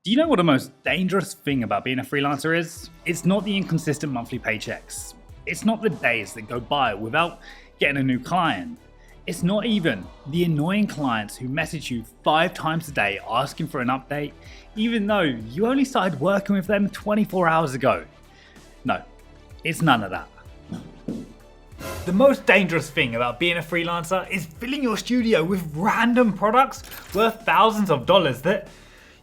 Do you know what the most dangerous thing about being a freelancer is? It's not the inconsistent monthly paychecks. It's not the days that go by without getting a new client. It's not even the annoying clients who message you 5 times a day asking for an update, even though you only started working with them 24 hours ago. No, it's none of that. The most dangerous thing about being a freelancer is filling your studio with random products worth thousands of dollars that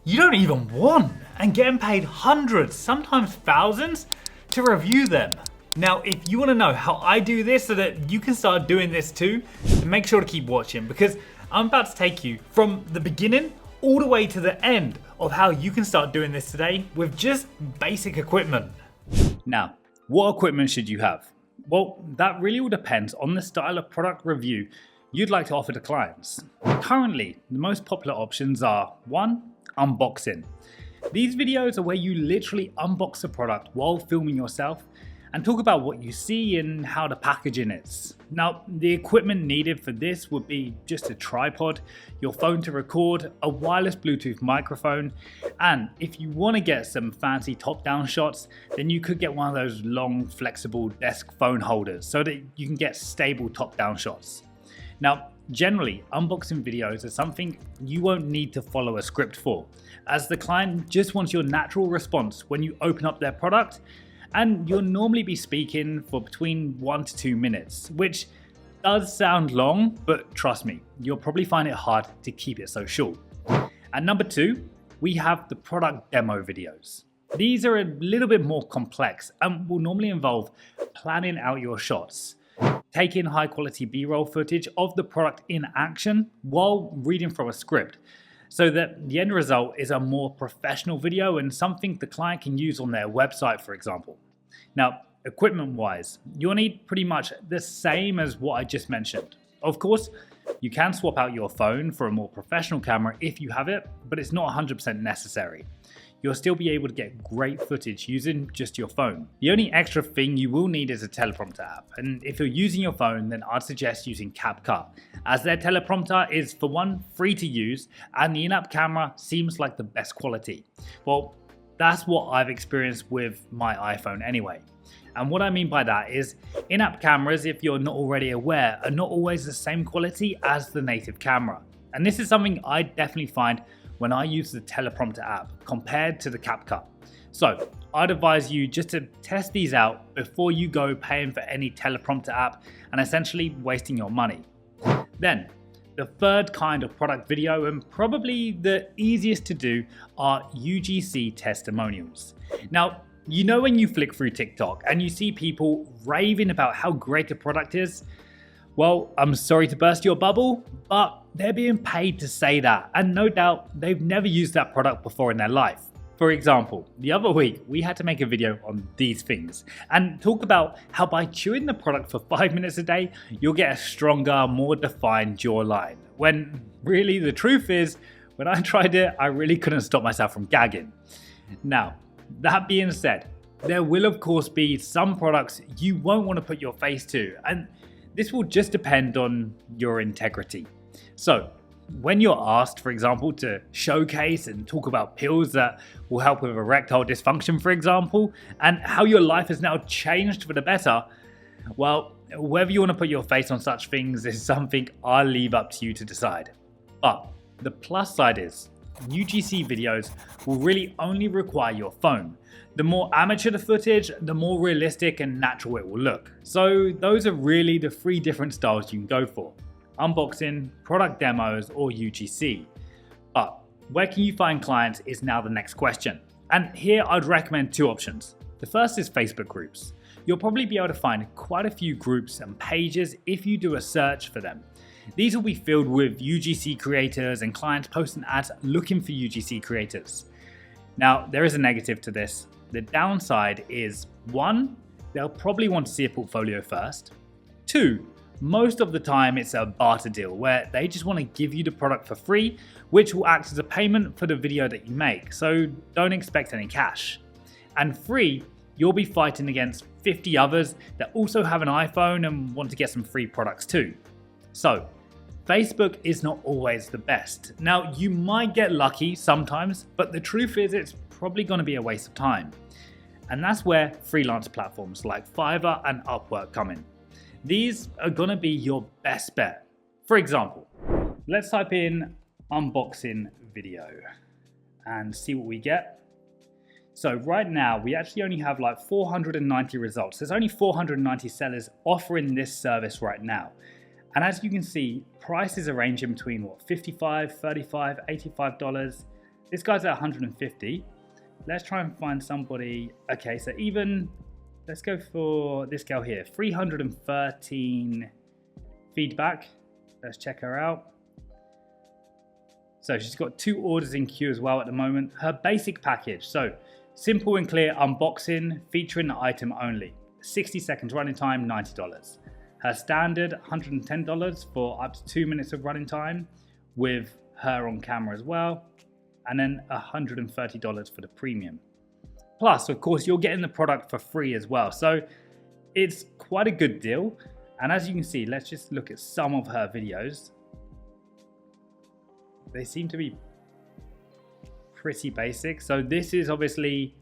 you don't even want, and getting paid hundreds, sometimes thousands, to review them. Now, if you want to know how I do this so that you can start doing this too, then make sure to keep watching, because I'm about to take you from the beginning all the way to the end of how you can start doing this today with just basic equipment. Now, what equipment should you have? Well, that really all depends on the style of product review you'd like to offer to clients. Currently, the most popular options are 1. Unboxing. These videos are where you literally unbox the product while filming yourself and talk about what you see and how the packaging is. Now, the equipment needed for this would be just a tripod, your phone to record, a wireless Bluetooth microphone, and if you want to get some fancy top-down shots, then you could get one of those long, flexible desk phone holders so that you can get stable top-down shots. Now, generally, unboxing videos are something you won't need to follow a script for, as the client just wants your natural response when you open up their product, and you'll normally be speaking for between 1 to 2 minutes, which does sound long, but trust me, you'll probably find it hard to keep it so short. And number 2, we have the product demo videos. These are a little bit more complex and will normally involve planning out your shots, taking high quality B-roll footage of the product in action while reading from a script, so that the end result is a more professional video and something the client can use on their website, for example. Now, equipment wise, you'll need pretty much the same as what I just mentioned. Of course, you can swap out your phone for a more professional camera if you have it, but it's not 100% necessary. You'll still be able to get great footage using just your phone. The only extra thing you will need is a teleprompter app, and if you're using your phone, then I'd suggest using CapCut, as their teleprompter is, for one, free to use, and the in-app camera seems like the best quality. Well, that's what I've experienced with my iPhone anyway. And what I mean by that is, in-app cameras, if you're not already aware, are not always the same quality as the native camera. And this is something I definitely find when I use the teleprompter app compared to the CapCut. So I'd advise you just to test these out before you go paying for any teleprompter app and essentially wasting your money. Then, the third kind of product video, and probably the easiest to do, are UGC testimonials. Now, you know when you flick through TikTok and you see people raving about how great a product is? Well, I'm sorry to burst your bubble, but they're being paid to say that, and no doubt they've never used that product before in their life. For example, the other week we had to make a video on these things and talk about how by chewing the product for 5 minutes a day, you'll get a stronger, more defined jawline. When really the truth is, when I tried it, I really couldn't stop myself from gagging. Now, that being said, there will of course be some products you won't want to put your face to, and this will just depend on your integrity. So, when you're asked, for example, to showcase and talk about pills that will help with erectile dysfunction, for example, and how your life has now changed for the better, well, whether you want to put your face on such things is something I'll leave up to you to decide. But the plus side is, UGC videos will really only require your phone. The more amateur the footage, the more realistic and natural it will look. So those are really the 3 different styles you can go for: unboxing, product demos, or UGC. But where can you find clients is now the next question. And here I'd recommend 2 options. The first is Facebook groups. You'll probably be able to find quite a few groups and pages if you do a search for them. These will be filled with UGC creators and clients posting ads looking for UGC creators. Now, there is a negative to this. The downside is, 1, they'll probably want to see a portfolio first. 2, most of the time it's a barter deal where they just want to give you the product for free, which will act as a payment for the video that you make, so don't expect any cash. And 3, you'll be fighting against 50 others that also have an iPhone and want to get some free products too. So, Facebook is not always the best. Now, you might get lucky sometimes, but the truth is it's probably going to be a waste of time. And that's where freelance platforms like Fiverr and Upwork come in. These are going to be your best bet. For example, let's type in unboxing video and see what we get. So right now we actually only have like 490 results. There's only 490 sellers offering this service right now. And as you can see, prices are ranging between what, $55, $35, $85. This guy's at 150. Let's try and find somebody. Okay, so even, let's go for this girl here, 313 feedback. Let's check her out. So she's got 2 orders in queue as well at the moment. Her basic package, so simple and clear unboxing, featuring the item only. 60 seconds running time, $90. Her standard, $110 for up to 2 minutes of running time with her on camera as well. And then $130 for the premium. Plus, of course, you're getting the product for free as well. So it's quite a good deal. And as you can see, let's just look at some of her videos. They seem to be pretty basic. So this is obviously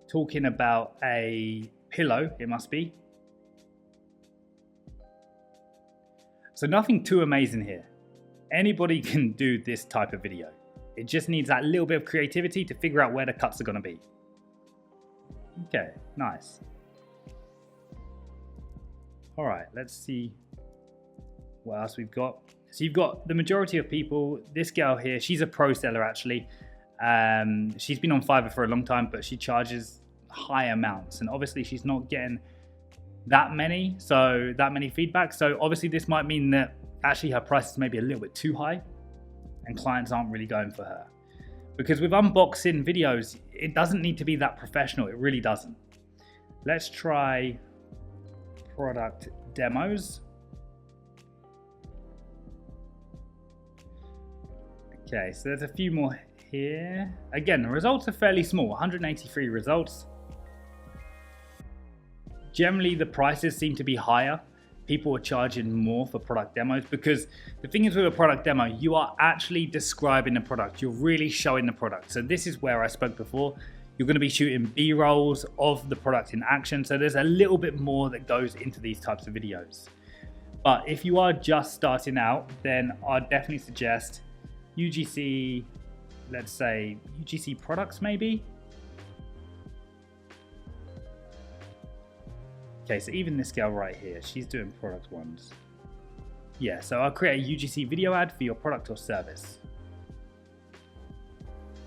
talking about a pillow, it must be. So nothing too amazing here. Anybody can do this type of video. It just needs that little bit of creativity to figure out where the cuts are going to be. Okay, nice. All right, let's see what else we've got. So you've got the majority of people. This girl here, she's a pro seller actually. She's been on Fiverr for a long time, but she charges high amounts. And obviously she's not getting that many feedback. So obviously this might mean that actually her price is maybe a little bit too high and clients aren't really going for her. Because with unboxing videos, it doesn't need to be that professional. It really doesn't. Let's try product demos. Okay, so there's a few more here. Again, the results are fairly small, 183 results. Generally, the prices seem to be higher. People are charging more for product demos because the thing is with a product demo, you are actually describing the product. You're really showing the product. So this is where I spoke before. You're going to be shooting B-rolls of the product in action. So there's a little bit more that goes into these types of videos. But if you are just starting out, then I'd definitely suggest UGC, let's say UGC products maybe. Okay, so even this girl right here, she's doing product ones. Yeah, so I'll create a UGC video ad for your product or service.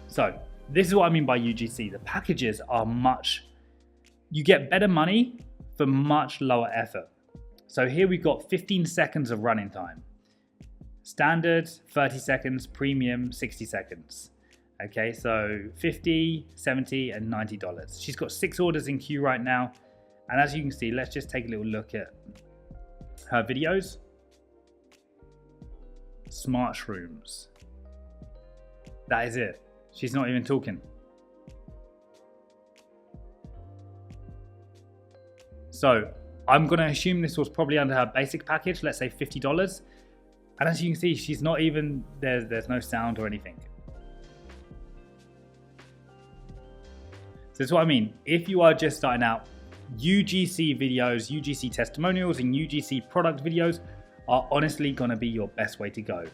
So this is what I mean by UGC. The packages are you get better money for much lower effort. So here we've got 15 seconds of running time. Standard, 30 seconds, premium, 60 seconds. Okay, so 50, 70, and $90. She's got 6 orders in queue right now. And as you can see, let's just take a little look at her videos. Smart shrooms. That is it. She's not even talking. So I'm going to assume this was probably under her basic package, let's say $50. And as you can see, she's not even, there's no sound or anything. So that's what I mean. If you are just starting out, UGC videos, UGC testimonials, and UGC product videos are honestly going to be your best way to go.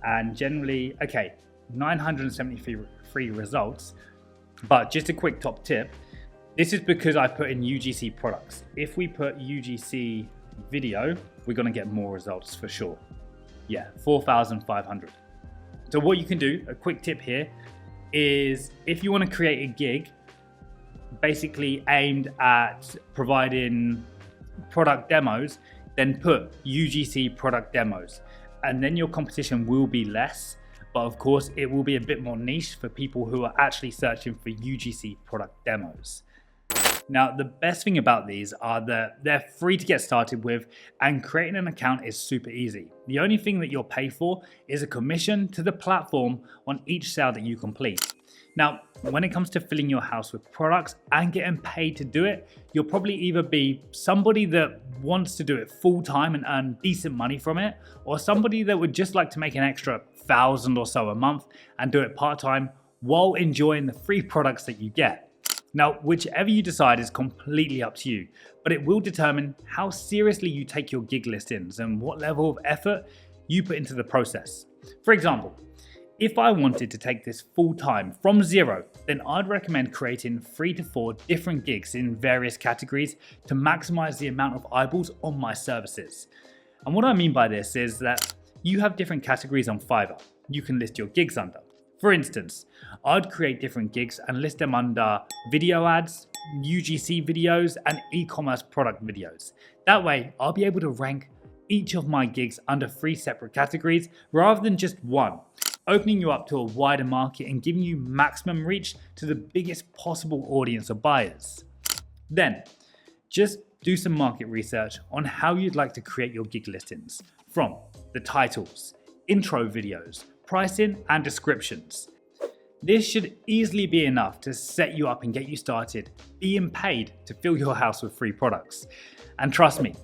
And generally, okay, 973 results, but just a quick top tip. This is because I put in UGC products. If we put UGC video, we're going to get more results for sure. Yeah, 4,500. So what you can do, a quick tip here, is if you want to create a gig basically aimed at providing product demos, then put UGC product demos, and then your competition will be less, but of course it will be a bit more niche for people who are actually searching for UGC product demos. Now, the best thing about these are that they're free to get started with, and creating an account is super easy. The only thing that you'll pay for is a commission to the platform on each sale that you complete. Now, when it comes to filling your house with products and getting paid to do it, you'll probably either be somebody that wants to do it full time and earn decent money from it, or somebody that would just like to make an extra 1,000 or so a month and do it part time while enjoying the free products that you get. Now, whichever you decide is completely up to you, but it will determine how seriously you take your gig listings and what level of effort you put into the process. For example, if I wanted to take this full time from zero, then I'd recommend creating 3 to 4 different gigs in various categories to maximize the amount of eyeballs on my services. And what I mean by this is that you have different categories on Fiverr you can list your gigs under. For instance, I'd create different gigs and list them under video ads, UGC videos, and e-commerce product videos. That way, I'll be able to rank each of my gigs under 3 separate categories rather than just one, opening you up to a wider market and giving you maximum reach to the biggest possible audience of buyers. Then, just do some market research on how you'd like to create your gig listings, from the titles, intro videos, pricing, and descriptions. This should easily be enough to set you up and get you started being paid to fill your house with free products. And trust me,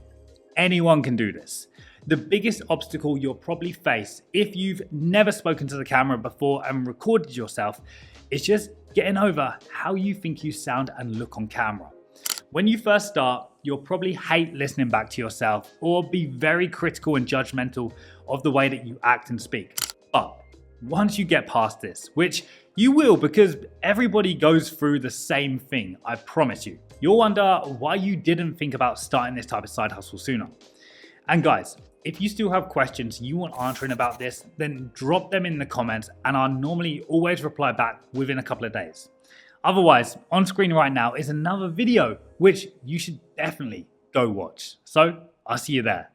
anyone can do this. The biggest obstacle you'll probably face if you've never spoken to the camera before and recorded yourself is just getting over how you think you sound and look on camera. When you first start, you'll probably hate listening back to yourself or be very critical and judgmental of the way that you act and speak. But once you get past this, which you will because everybody goes through the same thing, I promise you, you'll wonder why you didn't think about starting this type of side hustle sooner. And guys, if you still have questions you want answering about this, then drop them in the comments and I'll normally always reply back within a couple of days. Otherwise, on screen right now is another video which you should definitely go watch. So I'll see you there.